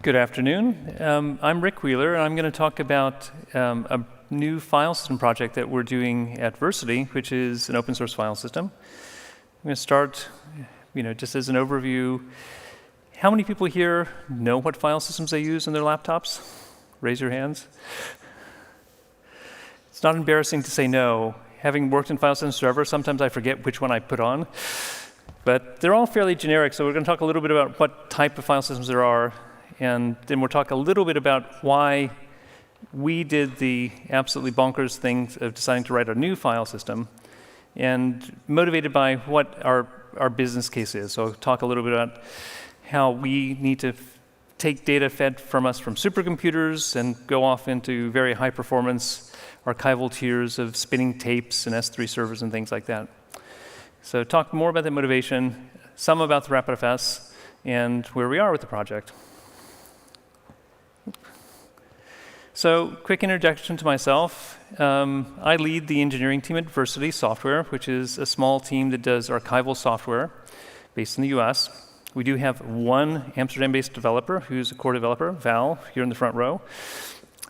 Good afternoon. I'm Rick Wheeler, and I'm going to talk about a new file system project that we're doing at Versity, which is an open source file system. I'm going to start, just as an overview. How many people here know what file systems they use on their laptops? Raise your hands. It's not embarrassing to say no. Having worked in file systems forever, sometimes I forget which one I put on. But they're all fairly generic, so we're going to talk a little bit about what type of file systems there are. And then we'll talk a little bit about why we did the absolutely bonkers thing of deciding to write a new file system, and motivated by what our business case is. So I'll talk a little bit about how we need to take data fed from us from supercomputers and go off into very high performance archival tiers of spinning tapes and S3 servers and things like that. So talk more about the motivation, some about the rpdfs, and where we are with the project. So, quick introduction to myself. I lead the engineering team at Versity Software, which is a small team that does archival software based in the US. We do have one Amsterdam-based developer who's a core developer, Val, here in the front row.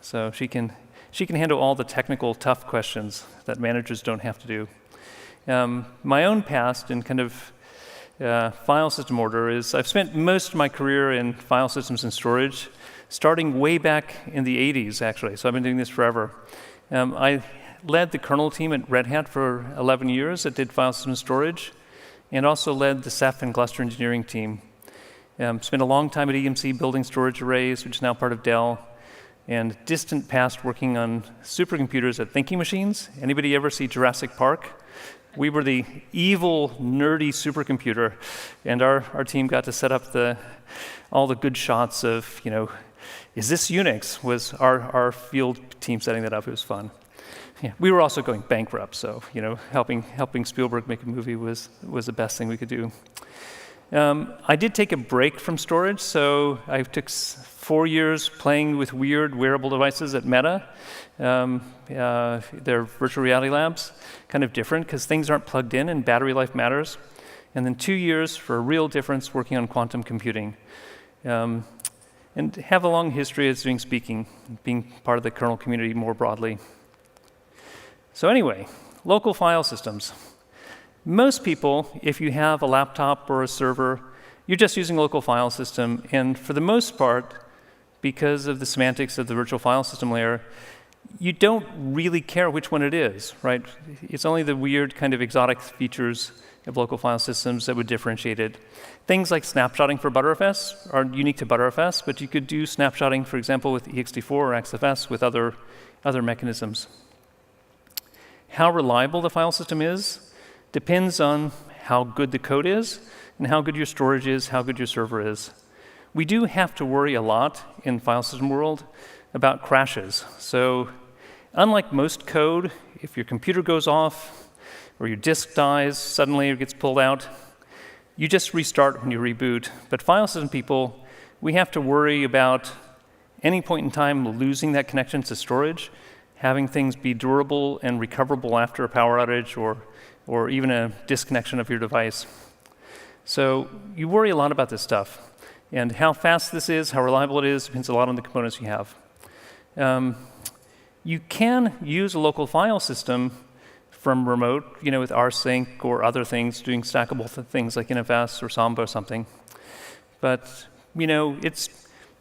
So she can handle all the technical, tough questions that managers don't have to do. My own past in kind of file system order is I've spent most of my career in file systems and storage, starting way back in the 80s, actually. So I've been doing this forever. I led the kernel team at Red Hat for 11 years that did file system storage, and also led the Ceph and cluster engineering team. Spent a long time at EMC building storage arrays, which is now part of Dell, and distant past working on supercomputers at thinking machines. Anybody ever see Jurassic Park? We were the evil, nerdy supercomputer, and our team got to set up all the good shots of, is this Unix? Was our field team setting that up. It was fun. Yeah, we were also going bankrupt, so helping Spielberg make a movie was the best thing we could do. I did take a break from storage, so I took 4 years playing with weird wearable devices at Meta. They're virtual reality labs, kind of different because things aren't plugged in and battery life matters. And then 2 years for a real difference working on quantum computing. And have a long history as doing speaking, being part of the kernel community more broadly. So anyway, local file systems. Most people, if you have a laptop or a server, you're just using a local file system, and for the most part, because of the semantics of the virtual file system layer, you don't really care which one it is, right? It's only the weird kind of exotic features of local file systems that would differentiate it. Things like snapshotting for Btrfs are unique to Btrfs, but you could do snapshotting, for example, with ext4 or XFS with other mechanisms. How reliable the file system is depends on how good the code is and how good your storage is, how good your server is. We do have to worry a lot in file system world about crashes. So unlike most code, if your computer goes off or your disk dies suddenly or gets pulled out, you just restart when you reboot. But file system people, we have to worry about any point in time losing that connection to storage, having things be durable and recoverable after a power outage or even a disconnection of your device. So you worry a lot about this stuff. And how fast this is, how reliable it is, depends a lot on the components you have. You can use a local file system from remote, with rsync or other things, doing stackable things like NFS or Samba or something. But, it's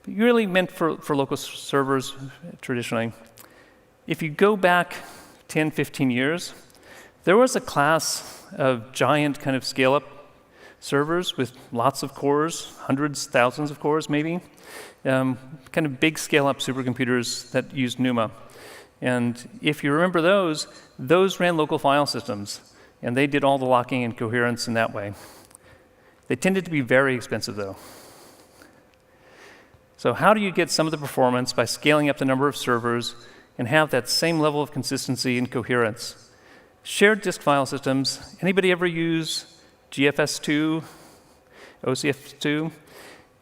really meant for local servers traditionally. If you go back 10, 15 years, there was a class of giant kind of scale-up servers with lots of cores, hundreds, thousands of cores maybe, kind of big scale-up supercomputers that used NUMA. And if you remember those ran local file systems, and they did all the locking and coherence in that way. They tended to be very expensive, though. So how do you get some of the performance by scaling up the number of servers and have that same level of consistency and coherence? Shared disk file systems. Anybody ever use GFS2, OCF2?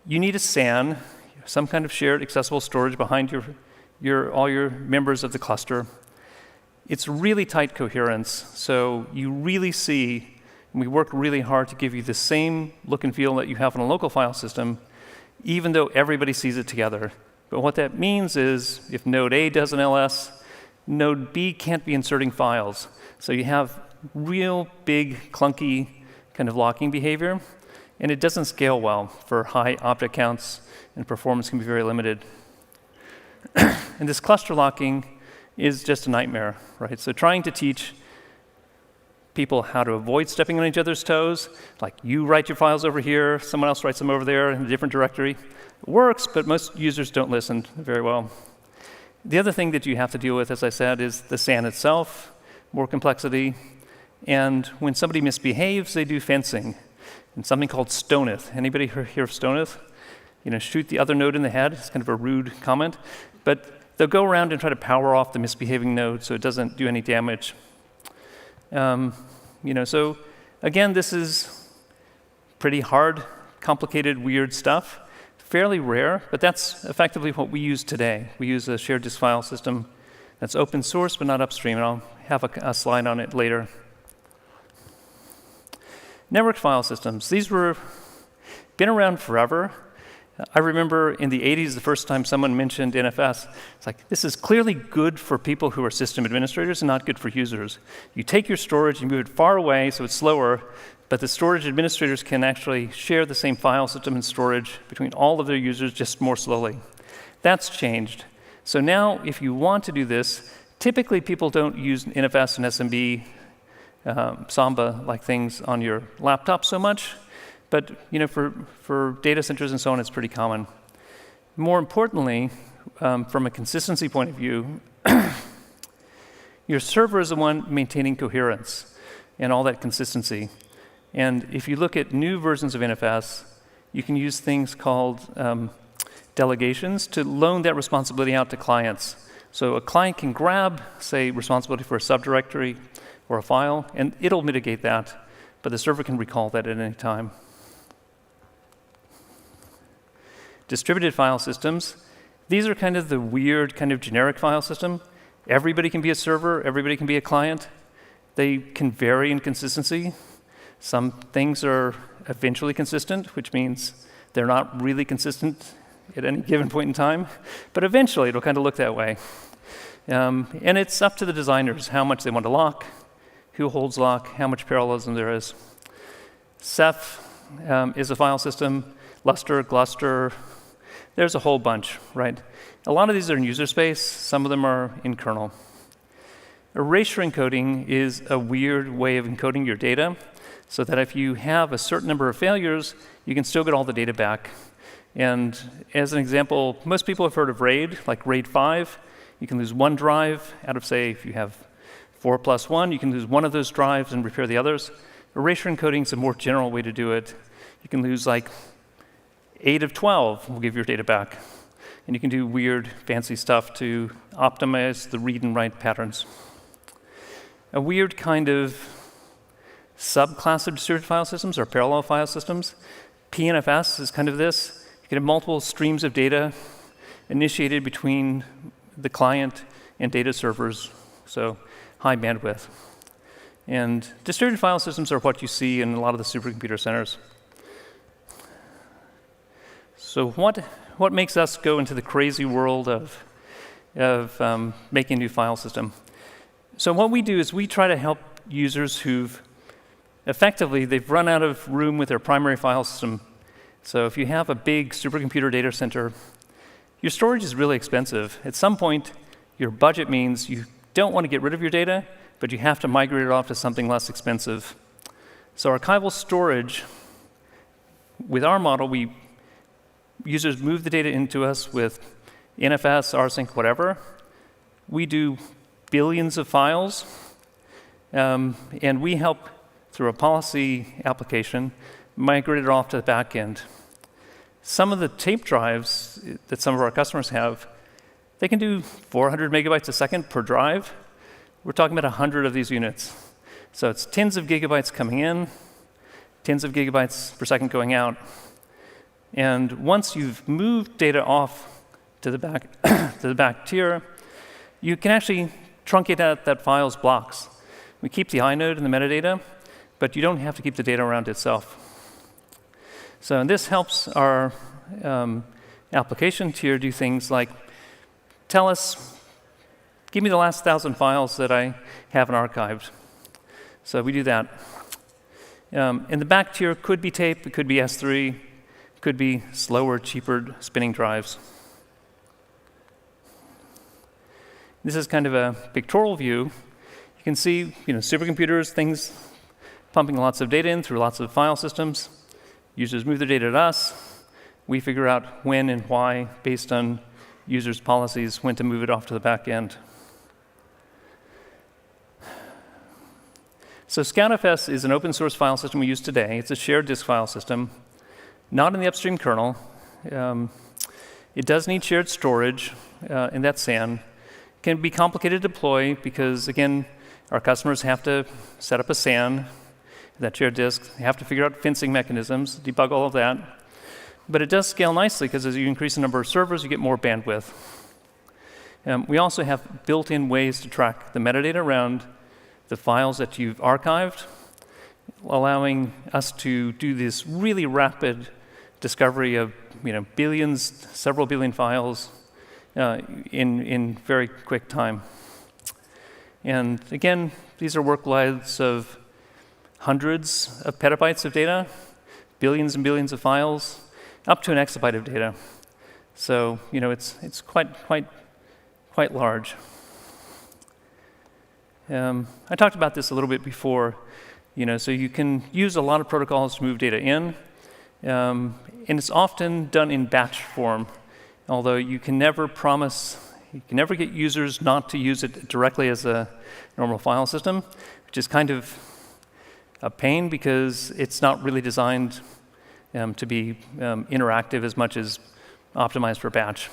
You need a SAN, some kind of shared accessible storage behind all your members of the cluster. It's really tight coherence, so you really see, and we work really hard to give you the same look and feel that you have on a local file system, even though everybody sees it together. But what that means is if node A does an LS, node B can't be inserting files. So you have real big, clunky kind of locking behavior, and it doesn't scale well for high object counts, and performance can be very limited. And this cluster locking is just a nightmare, right? So trying to teach people how to avoid stepping on each other's toes, like you write your files over here, someone else writes them over there in a different directory. It works, but most users don't listen very well. The other thing that you have to deal with, as I said, is the SAN itself, more complexity. And when somebody misbehaves, they do fencing, and something called stoneth. Anybody hear of stoneth? You know, shoot the other node in the head. It's kind of a rude comment. But they'll go around and try to power off the misbehaving node so it doesn't do any damage. So again, this is pretty hard, complicated, weird stuff. Fairly rare, but that's effectively what we use today. We use a shared disk file system that's open source but not upstream, and I'll have a slide on it later. Network file systems. These been around forever. I remember in the 80s, the first time someone mentioned NFS, it's like, this is clearly good for people who are system administrators and not good for users. You take your storage, you move it far away so it's slower, but the storage administrators can actually share the same file system and storage between all of their users just more slowly. That's changed. So now, if you want to do this, typically people don't use NFS and SMB, Samba-like things on your laptop so much. But for data centers and so on, it's pretty common. More importantly, from a consistency point of view, your server is the one maintaining coherence and all that consistency. And if you look at new versions of NFS, you can use things called delegations to loan that responsibility out to clients. So a client can grab, say, responsibility for a subdirectory or a file, and it'll mitigate that, but the server can recall that at any time. Distributed file systems. These are kind of the weird kind of generic file system. Everybody can be a server, everybody can be a client. They can vary in consistency. Some things are eventually consistent, which means they're not really consistent at any given point in time, but eventually it'll kind of look that way. And it's up to the designers how much they want to lock, who holds lock, how much parallelism there is. Ceph is a file system, Lustre, Gluster. There's a whole bunch, right? A lot of these are in user space. Some of them are in kernel. Erasure encoding is a weird way of encoding your data so that if you have a certain number of failures, you can still get all the data back. And as an example, most people have heard of RAID, like RAID 5. You can lose one drive out of, say, if you have 4 plus 1, you can lose one of those drives and repair the others. Erasure encoding is a more general way to do it. You can lose like 8 of 12 will give your data back. And you can do weird, fancy stuff to optimize the read and write patterns. A weird kind of subclass of distributed file systems are parallel file systems. PNFS is kind of this. You can have multiple streams of data initiated between the client and data servers, so high bandwidth. And distributed file systems are what you see in a lot of the supercomputer centers. So what makes us go into the crazy world of making a new file system? So what we do is we try to help users who've they've run out of room with their primary file system. So if you have a big supercomputer data center, your storage is really expensive. At some point, your budget means you don't want to get rid of your data, but you have to migrate it off to something less expensive. So archival storage, with our model, users move the data into us with NFS, rsync, whatever. We do billions of files, and we help, through a policy application, migrate it off to the back end. Some of the tape drives that some of our customers have, they can do 400 megabytes a second per drive. We're talking about 100 of these units. So it's tens of gigabytes coming in, tens of gigabytes per second going out. And once you've moved data off to the back, to the back tier, you can actually truncate that file's blocks. We keep the inode and the metadata, but you don't have to keep the data around itself. So this helps our application tier do things like give me the last 1,000 files that I haven't archived. So we do that. And the back tier could be tape, it could be S3, could be slower, cheaper spinning drives. This is kind of a pictorial view. You can see, supercomputers, things pumping lots of data in through lots of file systems. Users move their data to us. We figure out when and why, based on users' policies, when to move it off to the back end. So ScoutFS is an open source file system we use today. It's a shared disk file system, not in the upstream kernel. It does need shared storage, and that's SAN. It can be complicated to deploy because, again, our customers have to set up a SAN, that shared disk. They have to figure out fencing mechanisms, debug all of that. But it does scale nicely because as you increase the number of servers, you get more bandwidth. We also have built-in ways to track the metadata around the files that you've archived, allowing us to do this really rapid discovery of billions, several billion files in very quick time. And again, these are workloads of hundreds of petabytes of data, billions and billions of files, up to an exabyte of data. So it's quite large. I talked about this a little bit before. So you can use a lot of protocols to move data in, and it's often done in batch form. Although you can never get users not to use it directly as a normal file system, which is kind of a pain because it's not really designed to be interactive as much as optimized for batch.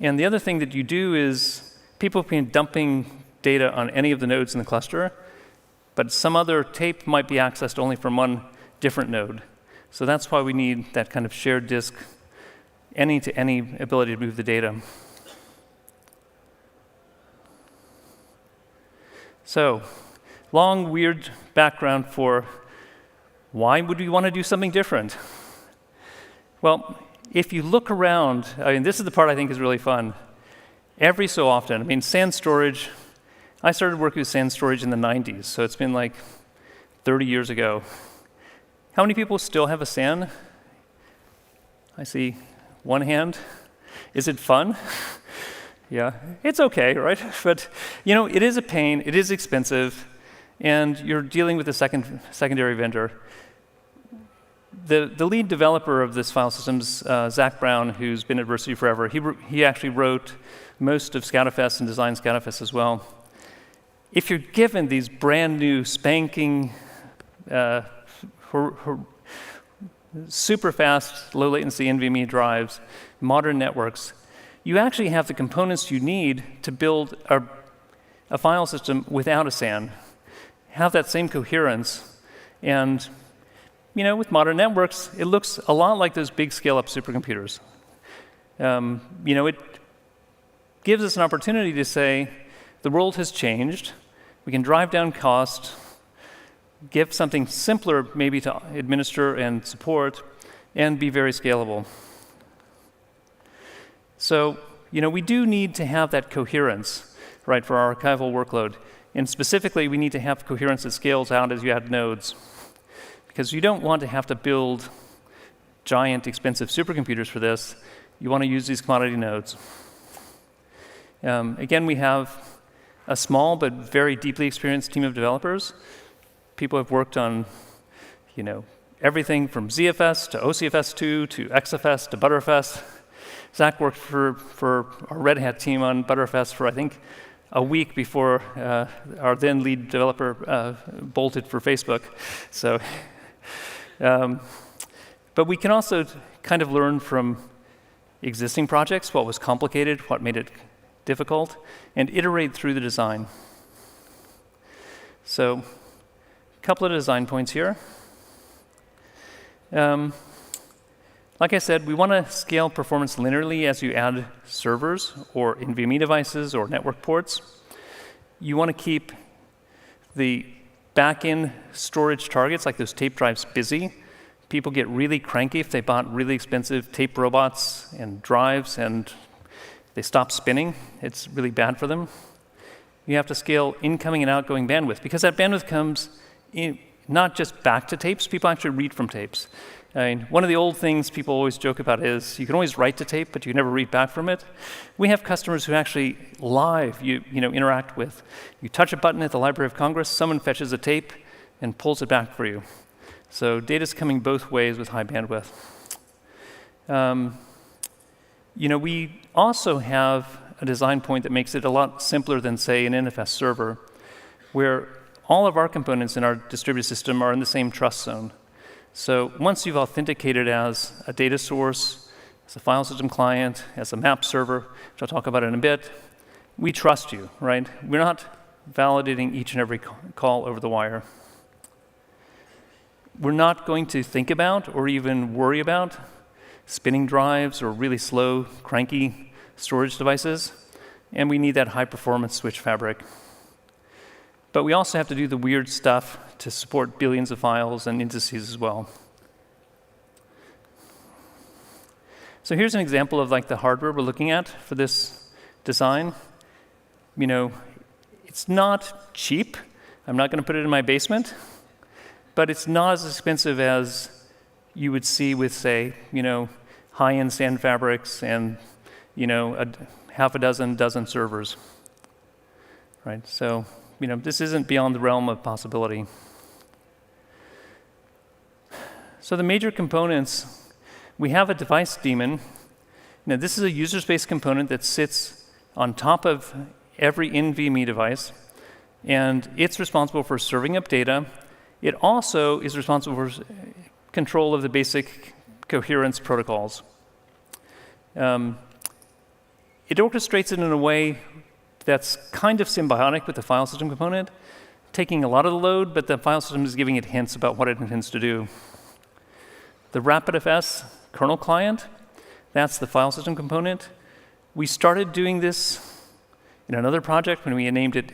And the other thing that you do is people have been dumping data on any of the nodes in the cluster, but some other tape might be accessed only from one different node. So that's why we need that kind of shared disk, any-to-any ability to move the data. So, long, weird background for why would we want to do something different? Well, if you look around, this is the part I think is really fun. Every so often, SAN storage, I started working with SAN storage in the 90s, so it's been like 30 years ago. How many people still have a SAN? I see one hand. Is it fun? Yeah, it's okay, right? But it is a pain, it is expensive, and you're dealing with a secondary vendor. The lead developer of this file system's Zach Brown, who's been at Versity forever. He actually wrote most of ScoutFS and designed ScoutFS as well. If you're given these brand new, spanking, super fast, low latency NVMe drives, modern networks, you actually have the components you need to build a file system without a SAN. Have that same coherence. And with modern networks, it looks a lot like those big scale-up supercomputers. It gives us an opportunity to say, the world has changed. We can drive down cost, give something simpler maybe to administer and support, and be very scalable. So, we do need to have that coherence, right, for our archival workload. And specifically, we need to have coherence that scales out as you add nodes. Because you don't want to have to build giant, expensive supercomputers for this. You want to use these commodity nodes. Again, we have a small but very deeply experienced team of developers. People have worked on, everything from ZFS to OCFS2 to XFS to Btrfs. Zach worked for our Red Hat team on Btrfs for, I think, a week before our then lead developer bolted for Facebook. So, but we can also kind of learn from existing projects, what was complicated, what made it difficult, and iterate through the design. So, a couple of design points here. Like I said, we want to scale performance linearly as you add servers or NVMe devices or network ports. You want to keep the back-end storage targets, like those tape drives, busy, People get really cranky if they bought really expensive tape robots and drives and they stop spinning. It's really bad for them. You have to scale incoming and outgoing bandwidth, because that bandwidth comes in not just back to tapes. People actually read from tapes. I mean, one of the old things people always joke about is you can always write to tape, but you never read back from it. We have customers who actually live interact with. You touch a button at the Library of Congress, someone fetches a tape and pulls it back for you. So data's coming both ways with high bandwidth. We also have a design point that makes it a lot simpler than, say, an NFS server, where all of our components in our distributed system are in the same trust zone. So once you've authenticated as a data source, as a file system client, as a map server, which I'll talk about in a bit, we trust you, right? We're not validating each and every call over the wire. We're not going to think about or even worry about spinning drives or really slow, cranky storage devices, and we need that high-performance switch fabric. But we also have to do the weird stuff to support billions of files and indices as well. So here's an example of like the hardware we're looking at for this design. It's not cheap. I'm not going to put it in my basement, but it's not as expensive as you would see with, say, high-end SAN fabrics and, half a dozen servers, right? So, this isn't beyond the realm of possibility. So the major components, we have a device daemon. Now, this is a user space component that sits on top of every NVMe device, and it's responsible for serving up data. It also is responsible for control of the basic coherence protocols. It orchestrates it in a way that's kind of symbiotic with the file system component, taking a lot of the load, but the file system is giving it hints about what it intends to do. The rpdfs kernel client, that's the file system component. We started doing this in another project when we named it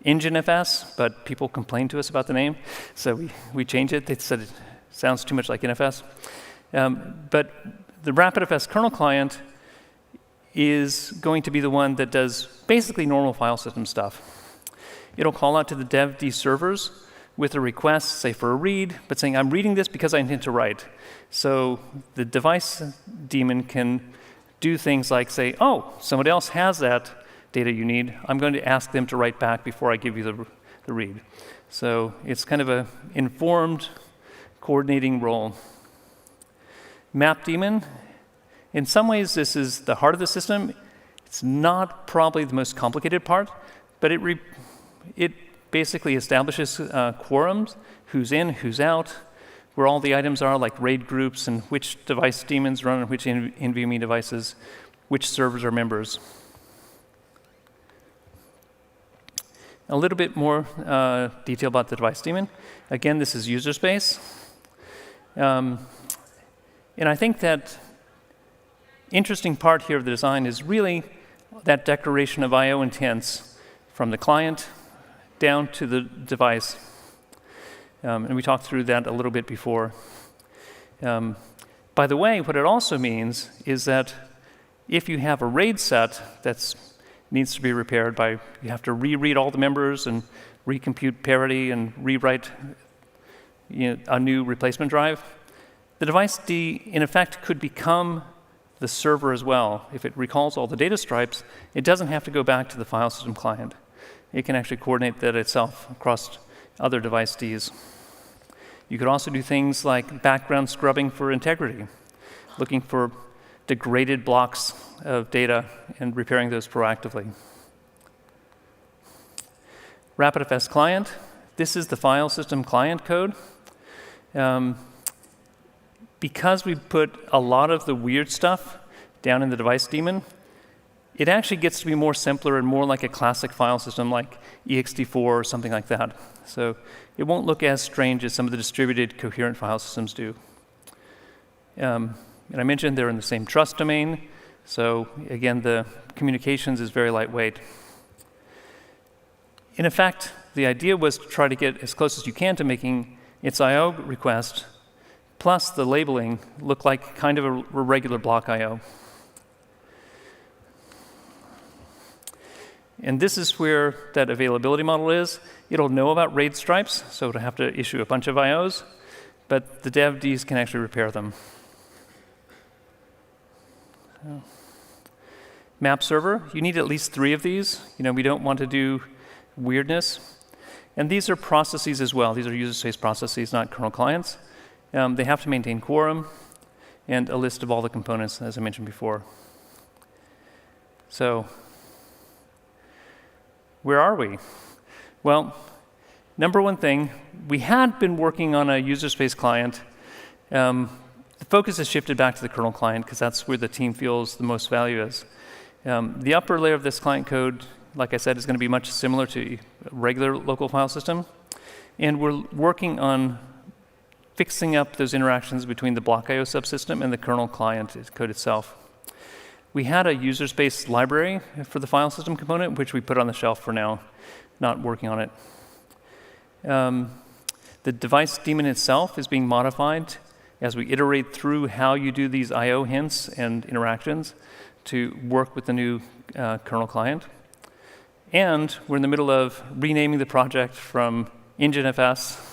EngineFS, but people complained to us about the name, so we changed it. They said it sounds too much like NFS. But the rpdfs kernel client is going to be the one that does basically normal file system stuff. It'll call out to the dev-d servers with a request, say for a read, but saying, I'm reading this because I intend to write. So the device daemon can do things like say, oh, somebody else has that data you need. I'm going to ask them to write back before I give you the read. So it's kind of an informed, coordinating role. Map daemon, in some ways, this is the heart of the system. It's not probably the most complicated part, but it basically establishes quorums, who's in, who's out, where all the items are, like RAID groups, and which device daemons run on which NVMe devices, which servers are members. A little bit more detail about the device daemon. Again, this is user space. And I think that interesting part here of the design is really that declaration of I/O intents from the client down to the device. And we talked through that a little bit before. By the way, what it also means is that if you have a RAID set that needs to be repaired you have to reread all the members and recompute parity and rewrite a new replacement drive, the device D, in effect, could become the server as well. If it recalls all the data stripes, it doesn't have to go back to the file system client. It can actually coordinate that itself across other device Ds. You could also do things like background scrubbing for integrity, looking for degraded blocks of data and repairing those proactively. rpdfs client, this is the file system client code. Because we put a lot of the weird stuff down in the device daemon, it actually gets to be more simpler and more like a classic file system like ext4 or something like that. So it won't look as strange as some of the distributed coherent file systems do. And I mentioned they're in the same trust domain. So again, the communications is very lightweight. In effect, the idea was to try to get as close as you can to making its I/O request plus the labeling look like kind of a regular block I/O. And this is where that availability model is. It'll know about RAID stripes, so it'll have to issue a bunch of I/Os, but the dev-Ds can actually repair them. So, map server, you need at least 3 of these. We don't want to do weirdness. And these are processes as well. These are user space processes, not kernel clients. They have to maintain quorum and a list of all the components, as I mentioned before. So, where are we? Well, number one thing, we had been working on a user space client. The focus has shifted back to the kernel client because that's where the team feels the most value is. The upper layer of this client code, like I said, is going to be much similar to a regular local file system. And we're working on fixing up those interactions between the block I/O subsystem and the kernel client code itself. We had a user space library for the file system component, which we put on the shelf for now, not working on it. The device daemon itself is being modified as we iterate through how you do these I/O hints and interactions to work with the new kernel client. And we're in the middle of renaming the project from EngineFS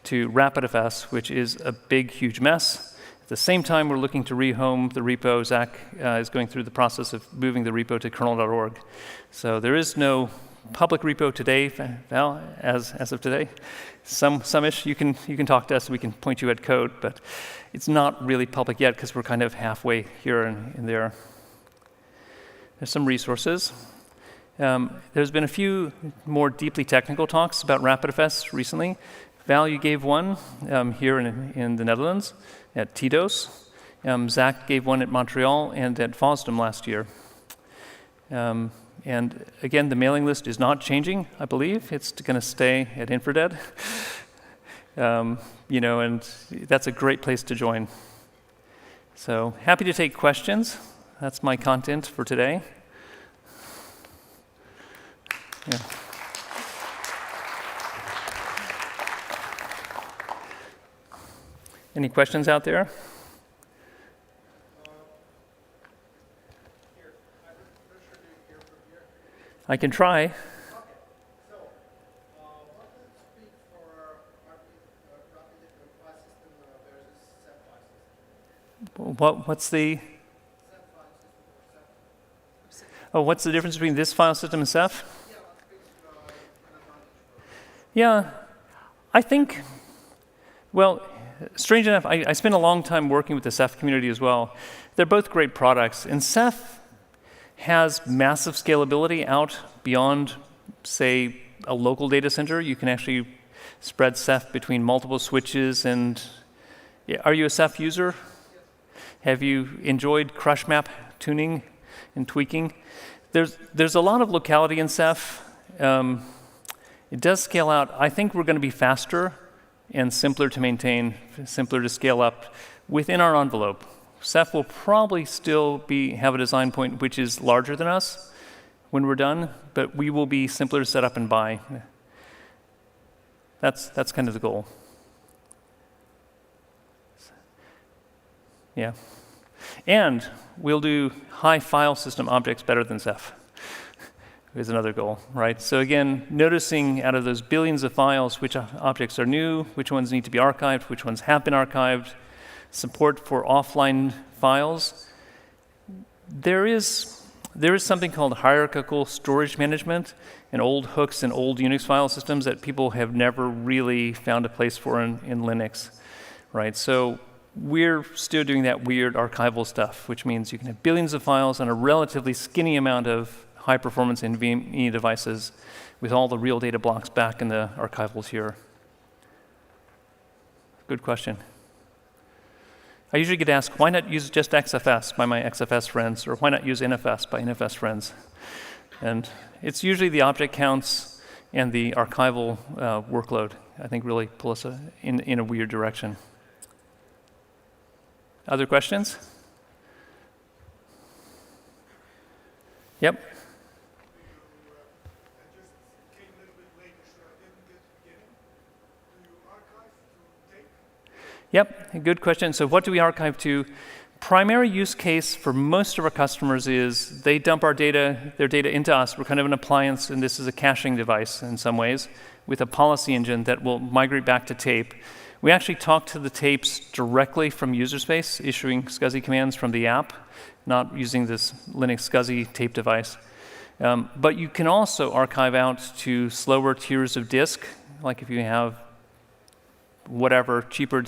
to rpdfs, which is a big, huge mess. At the same time, we're looking to rehome the repo. Zach is going through the process of moving the repo to kernel.org. So there is no public repo today, Val, as of today. Some-ish, you can talk to us, we can point you at code, but it's not really public yet because we're kind of halfway here and there. There's some resources. There's been a few more deeply technical talks about rpdfs recently. Val, you gave one here in the Netherlands at TDOS. Zach gave one at Montreal and at FOSDEM last year. And again, the mailing list is not changing, I believe. It's going to stay at Infradead. And that's a great place to join. So happy to take questions. That's my content for today. Yeah. Any questions out there? I can try. Okay. So, what does it speak for rpdfs file system versus SEP file system? What's the? SEP file system or SEP? Oh, what's the difference between this file system and Ceph? Yeah, what speaks an advantage for? Yeah, I think. Well, strange enough, I spent a long time working with the Ceph community as well. They're both great products, and Ceph has massive scalability out beyond, say, a local data center. You can actually spread Ceph between multiple switches. And are you a Ceph user? Yes. Have you enjoyed crush map tuning and tweaking? There's a lot of locality in Ceph. It does scale out. I think we're going to be faster and simpler to maintain, simpler to scale up within our envelope. Ceph will probably still have a design point which is larger than us when we're done, but we will be simpler to set up and buy. That's kind of the goal. Yeah. And we'll do high file system objects better than Ceph is another goal, right? So again, noticing out of those billions of files which objects are new, which ones need to be archived, which ones have been archived, support for offline files. There is something called hierarchical storage management and old hooks and old Unix file systems that people have never really found a place for in Linux, right? So we're still doing that weird archival stuff, which means you can have billions of files on a relatively skinny amount of high-performance NVMe devices with all the real data blocks back in the archivals here. Good question. I usually get asked, why not use just XFS by my XFS friends, or why not use NFS by NFS friends? And it's usually the object counts and the archival workload, I think, really pull us in a weird direction. Other questions? Yep. Yep, good question. So what do we archive to? Primary use case for most of our customers is they dump their data into us. We're kind of an appliance, and this is a caching device in some ways, with a policy engine that will migrate back to tape. We actually talk to the tapes directly from user space, issuing SCSI commands from the app, not using this Linux SCSI tape device. But you can also archive out to slower tiers of disk, like if you have whatever cheaper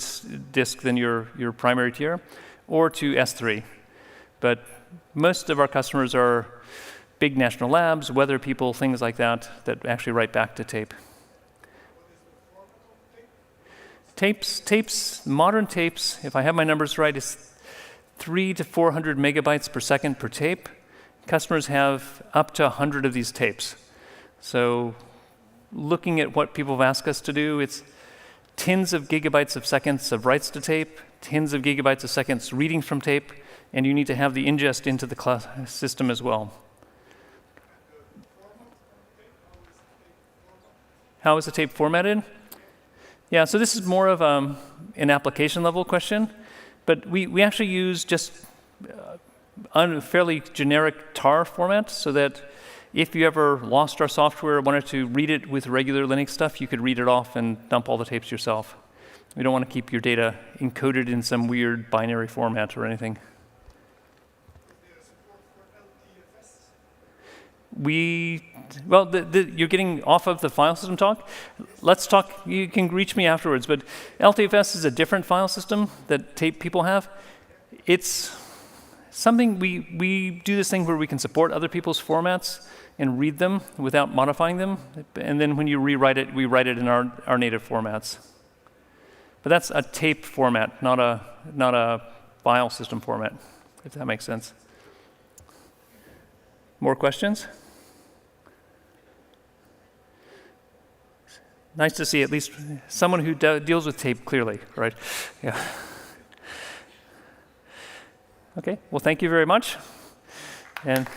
disk than your primary tier, or to S3. But most of our customers are big national labs, weather people, things like that actually write back to tape. Tapes, modern tapes, if I have my numbers right, is 300 to 400 megabytes per second per tape. Customers have up to 100 of these tapes. So looking at what people have asked us to do, it's tens of gigabytes of seconds of writes to tape, tens of gigabytes of seconds reading from tape, and you need to have the ingest into the system as well. How is the tape formatted? Yeah, so this is more of an application level question, but we actually use just a fairly generic tar format so that if you ever lost our software or wanted to read it with regular Linux stuff, you could read it off and dump all the tapes yourself. We don't want to keep your data encoded in some weird binary format or anything. Well, you're getting off of the file system talk. Let's talk, you can reach me afterwards, but LTFS is a different file system that tape people have. It's something, we do this thing where we can support other people's formats and read them without modifying them. And then when you rewrite it, we write it in our native formats. But that's a tape format, not a file system format, if that makes sense. More questions? Nice to see at least someone who deals with tape clearly, right? Yeah. Okay, well, thank you very much. And